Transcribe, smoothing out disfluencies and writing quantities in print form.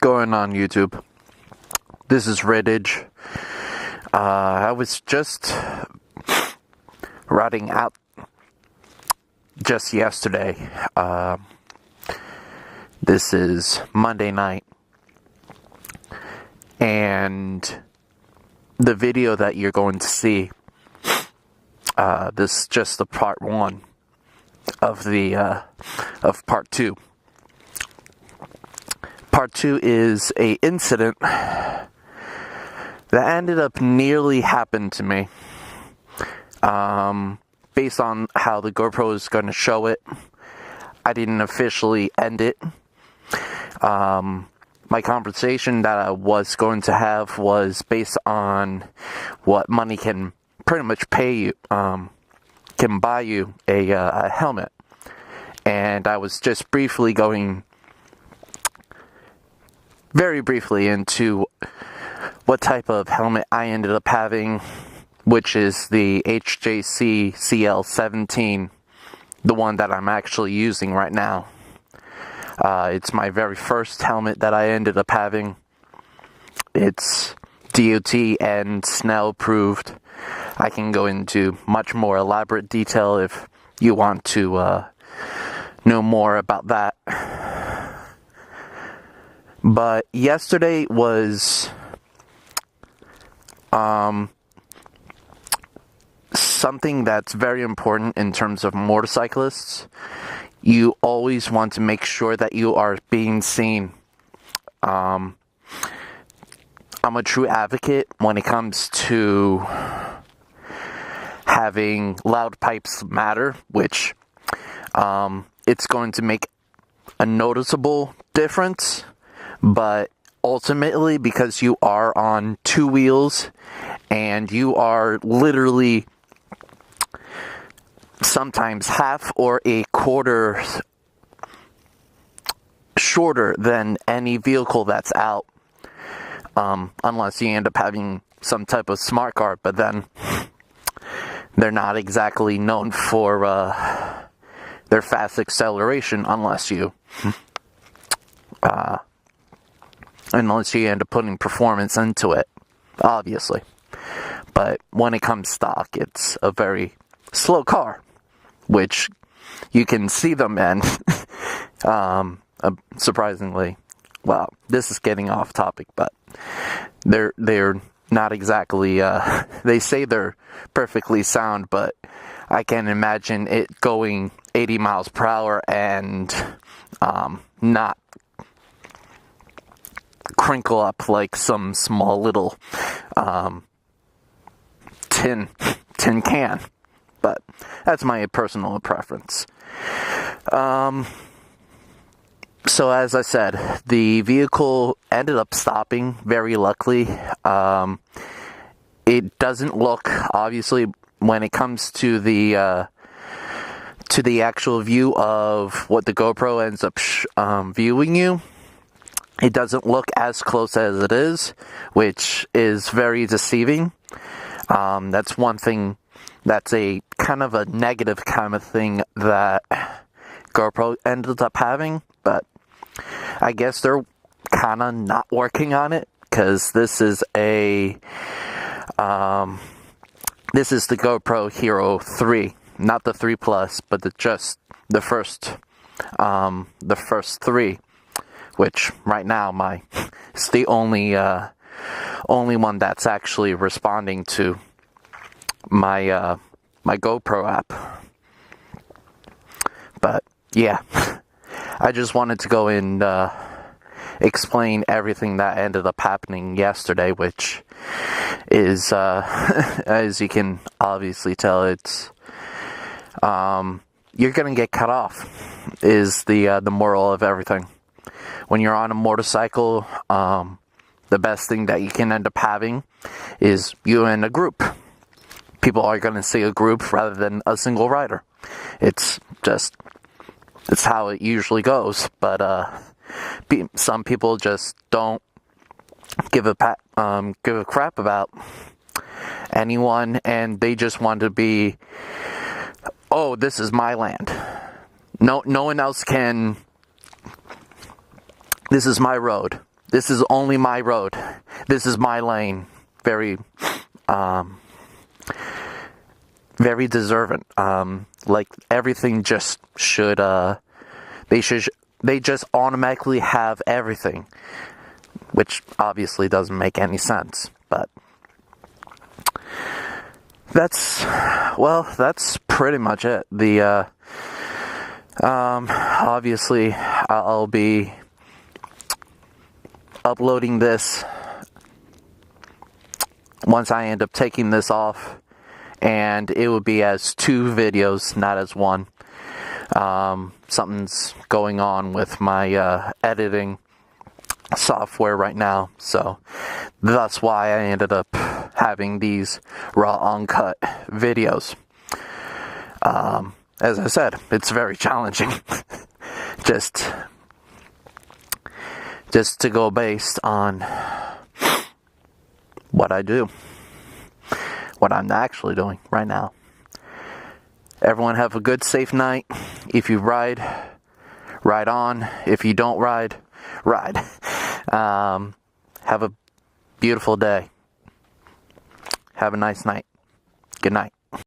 going on, YouTube? This is Riddage. I was just riding out just yesterday. This is Monday night. And the video that you're going to see, this is just the part one of of part two. Part two is a incident that ended up nearly happened to me. Based on how the GoPro is going to show it, I didn't officially end it. My conversation that I was going to have was based on what money can pretty much pay you, can buy you a helmet. And I was just very briefly into what type of helmet I ended up having, which is the HJC CL17, the one that I'm actually using right now. It's my very first helmet that I ended up having. It's DOT and Snell approved. I can go into much more elaborate detail if you want to know more about that. But yesterday was something that's very important in terms of motorcyclists. You always want to make sure that you are being seen. I'm a true advocate when it comes to having loud pipes matter, which it's going to make a noticeable difference. But ultimately, because you are on two wheels and you are literally sometimes half or a quarter shorter than any vehicle that's out, unless you end up having some type of smart car, but then they're not exactly known for their fast acceleration unless you end up putting performance into it, obviously. But when it comes stock, it's a very slow car, which you can see them in. Surprisingly, well, this is getting off topic, but they're not exactly. They say they're perfectly sound, but I can imagine it going 80 miles per hour and not crinkle up like some small little tin can. But that's my personal preference. So as I said, the vehicle ended up stopping very luckily. It doesn't look, obviously, when it comes to the actual view of what the GoPro ends up viewing you, it doesn't look as close as it is, which is very deceiving. That's one thing. That's a kind of a negative kind of thing that GoPro ended up having, but I guess they're kind of not working on it, because this is the GoPro Hero 3, not the 3 Plus, but just the first 3, which right now it's the only one that's actually responding to my GoPro app. But yeah, I just wanted to go and explain everything that ended up happening yesterday, which is as you can obviously tell, it's you're gonna get cut off is the moral of everything. When you're on a motorcycle, the best thing that you can end up having is you in a group. People are going to see a group rather than a single rider. It's how it usually goes. But some people just don't give a crap about anyone, and they just want to be, oh, this is my land. No one else can. This is my road. This is only my road. This is my lane. Very deserving. Like everything just should, they just automatically have everything, which obviously doesn't make any sense, but that's pretty much it. Obviously I'll be uploading this once I end up taking this off, and it would be as 2 videos, not as 1. Something's going on with my editing software right now, so that's why I ended up having these raw uncut videos. As I said, it's very challenging just to go based on what I do, what I'm actually doing right now. Everyone have a good, safe night. If you ride on. If you don't ride. Have a beautiful day. Have a nice night. Good night.